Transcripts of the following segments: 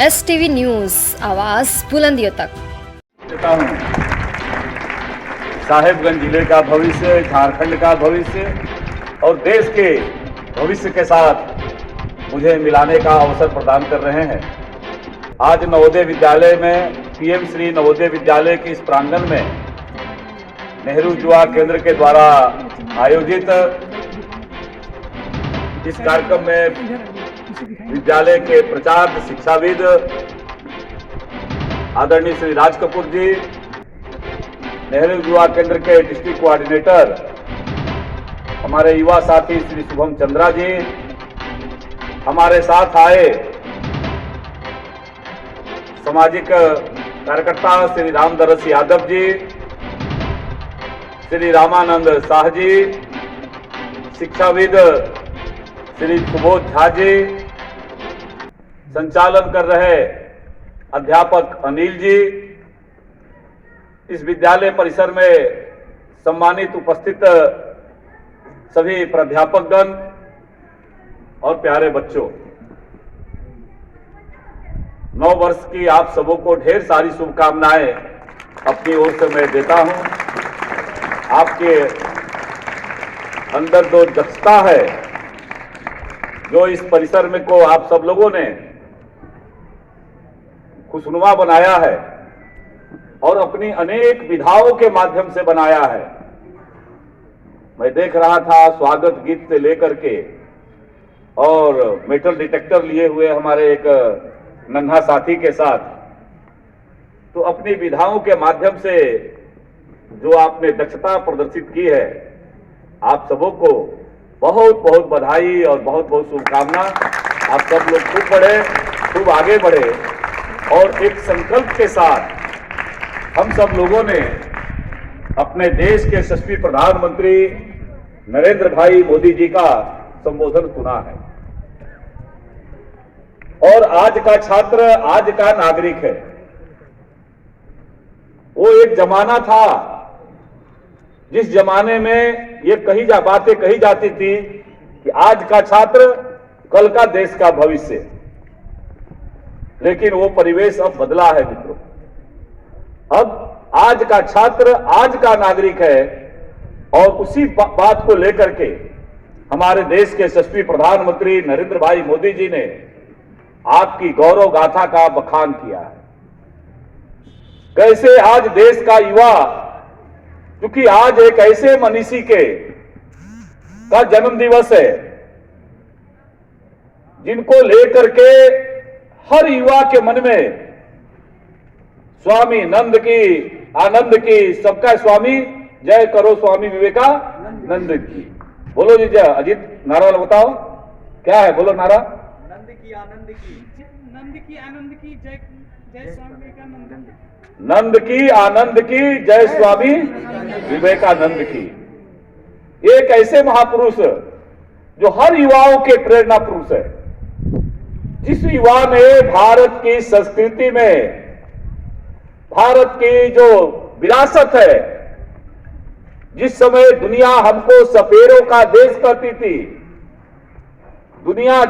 STV news, आवाज़ बुलंदियों तक। देता हूं साहेबगंज जिले का भविष्य, झारखंड का भविष्य और देश के भविष्य के साथ मुझे मिलाने का अवसर प्रदान कर रहे हैं। आज नवोदय विद्यालय में पीएम श्री नवोदय विद्यालय के इस प्रांगण में नेहरू युवा केंद्र के द्वारा आयोजित इस कार्यक्रम में विद्यालय के प्रचार्य शिक्षाविद आदरणीय श्री राज कपूर जी, नेहरू युवा केंद्र के डिस्ट्रिक्ट कोऑर्डिनेटर हमारे युवा साथी श्री शुभम चंद्रा जी, हमारे साथ आए सामाजिक कार्यकर्ता श्री रामदरस यादव जी, श्री रामानंद शाह जी, शिक्षाविद श्री सुबोध झा जी, संचालन कर रहे अध्यापक अनिल जी, इस विद्यालय परिसर में सम्मानित उपस्थित सभी प्राध्यापकगण और प्यारे बच्चों, नव वर्ष की आप सबों को ढेर सारी शुभकामनाएं अपनी ओर से मैं देता हूं। आपके अंदर जो दक्षता है, जो इस परिसर में को आप सब लोगों ने खुशनुमा बनाया है और अपनी अनेक विधाओं के माध्यम से बनाया है। मैं देख रहा था स्वागत गीत से लेकर के और मेटल डिटेक्टर लिए हुए हमारे एक नन्हा साथी के साथ, तो अपनी विधाओं के माध्यम से जो आपने दक्षता प्रदर्शित की है, आप सबों को बहुत बहुत बधाई और बहुत बहुत शुभकामना। आप सब लोग खूब बढ़े, खूब आगे बढ़े और एक संकल्प के साथ हम सब लोगों ने अपने देश के यशस्वी प्रधानमंत्री नरेंद्र भाई मोदी जी का संबोधन सुना है। और आज का छात्र आज का नागरिक है। वो एक जमाना था जिस जमाने में ये बातें कही जाती थी कि आज का छात्र कल का देश का भविष्य, लेकिन वो परिवेश अब बदला है मित्रों। अब आज का छात्र आज का नागरिक है और उसी बात को लेकर के हमारे देश के यशस्वी प्रधानमंत्री नरेंद्र भाई मोदी जी ने आपकी गौरव गाथा का बखान किया है। कैसे आज देश का युवा, क्योंकि आज एक ऐसे मनीषी का जन्म दिवस है जिनको लेकर के हर युवा के मन में स्वामी नंद की, आनंद की, सबका स्वामी जय करो स्वामी विवेकानंद की। बोलो जी जय। अजीत नारा बताओ, क्या है? बोलो नारा। नंद की आनंद की, नंद की आनंद की, जय जय स्वामी विवेकानंद की। नंद की आनंद की, जय स्वामी विवेकानंद की। एक ऐसे महापुरुष जो हर युवाओं के प्रेरणा पुरुष है। जिस युवा ने भारत की संस्कृति में, भारत की जो विरासत है, जिस समय दुनिया हमको सपेरों का देश कहती थी,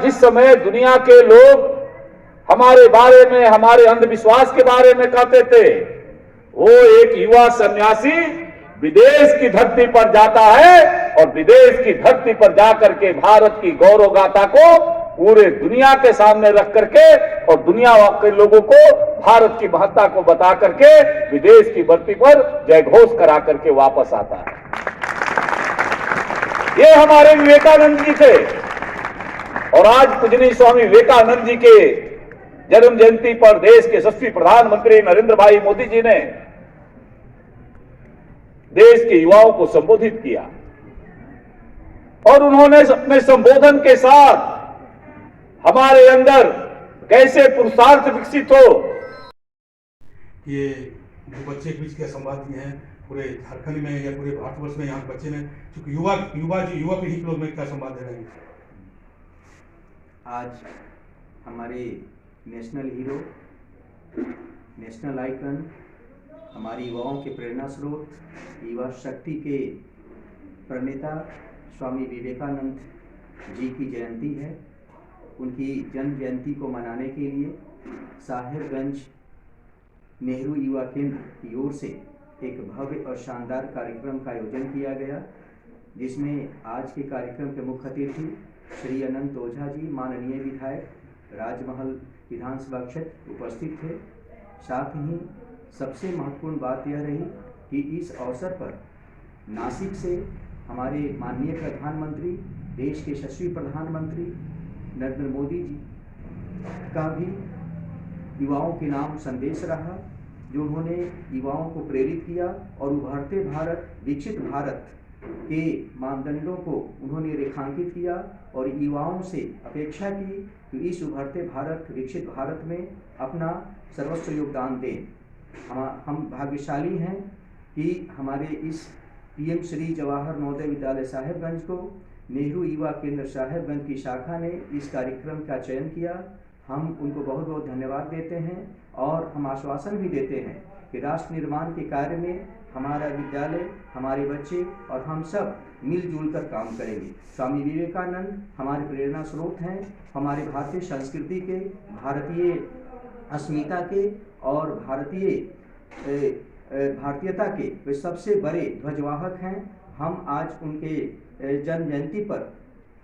जिस समय दुनिया के लोग हमारे बारे में, हमारे अंधविश्वास के बारे में कहते थे, वो एक युवा सन्यासी विदेश की धरती पर जाता है और विदेश की धरती पर जाकर के भारत की गौरव गाथा को पूरे दुनिया के सामने रख करके और दुनिया के लोगों को भारत की महत्ता को बता करके विदेश की धरती पर जयघोष करा करके वापस आता है। ये हमारे विवेकानंद जी थे। और आज पूजनीय स्वामी विवेकानंद जी के जन्म जयंती पर देश के यशस्वी प्रधानमंत्री नरेंद्र भाई मोदी जी ने देश के युवाओं को संबोधित किया और उन्होंने अपने संबोधन के साथ हमारे अंदर कैसे पुरुषार्थ विकसित हो। ये जो बच्चे बीच के संवाद किए हैं पूरे झारखंड में या पूरे भारतवर्ष में, यहाँ बच्चे ने चूंकि युवा पीढ़ी के लोग में क्या संवाद दे रहे हैं। आज हमारे नेशनल हीरो, नेशनल आइकन, हमारी युवाओं के प्रेरणा स्रोत, युवा शक्ति के प्रणेता स्वामी विवेकानंद जी की जयंती है। उनकी जन्म जयंती को मनाने के लिए साहेबगंज नेहरू युवा केंद्र की ओर से एक भव्य और शानदार कार्यक्रम का आयोजन किया गया, जिसमें आज के कार्यक्रम के मुख्य अतिथि श्री अनंत ओझा जी, माननीय विधायक राजमहल विधानसभा क्षेत्र उपस्थित थे। साथ ही सबसे महत्वपूर्ण बात यह रही कि इस अवसर पर नासिक से हमारे माननीय प्रधानमंत्री, देश के यशस्वी प्रधानमंत्री नरेंद्र मोदी जी का भी युवाओं के नाम संदेश रहा, जो उन्होंने युवाओं को प्रेरित किया और उभरते भारत, विकसित भारत के मानदंडों को उन्होंने रेखांकित किया और युवाओं से अपेक्षा की कि इस उभरते भारत, विकसित भारत में अपना सर्वस्व योगदान दें। हम भाग्यशाली हैं कि हमारे इस पीएम श्री जवाहर नवोदय विद्यालय साहेबगंज को नेहरू युवा केंद्र साहेबगंज की शाखा ने इस कार्यक्रम का चयन किया। हम उनको बहुत बहुत धन्यवाद देते हैं और हम आश्वासन भी देते हैं कि राष्ट्र निर्माण के कार्य में हमारा विद्यालय, हमारे बच्चे और हम सब मिलजुल कर काम करेंगे। स्वामी विवेकानंद हमारे प्रेरणा स्रोत हैं, हमारे भारतीय संस्कृति के, भारतीय अस्मिता के और भारतीयता के वे सबसे बड़े ध्वजवाहक हैं। हम आज उनके जन्म जयंती पर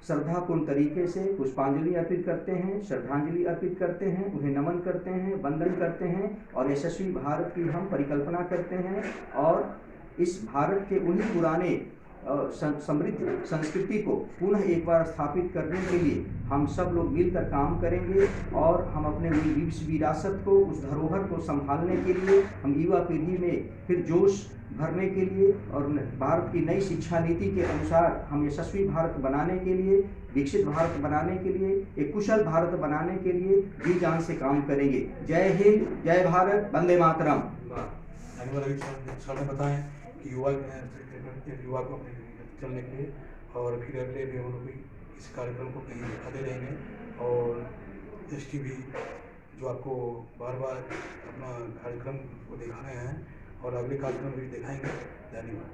श्रद्धापूर्ण तरीके से पुष्पांजलि अर्पित करते हैं, श्रद्धांजलि अर्पित करते हैं, उन्हें नमन करते हैं, वंदन करते हैं और यशस्वी भारत की हम परिकल्पना करते हैं और इस भारत के उन्हीं पुराने समृद्ध संस्कृति को पुनः एक बार स्थापित करने के लिए हम सब लोग मिलकर काम करेंगे और हम अपने विरासत को, उस धरोहर को संभालने के लिए हम युवा पीढ़ी में फिर जोश भरने के लिए और भारत की नई शिक्षा नीति के अनुसार हम यशस्वी भारत बनाने के लिए, विकसित भारत बनाने के लिए, एक कुशल भारत बनाने के लिए जी जान से काम करेंगे। जय हिंद, जय भारत, वंदे मातरम। बताएं कि युवा को अपने चलने के लिए और फिर अगले भी हम लोग इस कार्यक्रम को कहीं दिखाते रहेंगे और STV जो आपको बार बार अपना कार्यक्रम को दिखा रहे हैं और अगले कार्यक्रम भी दिखाएंगे। धन्यवाद।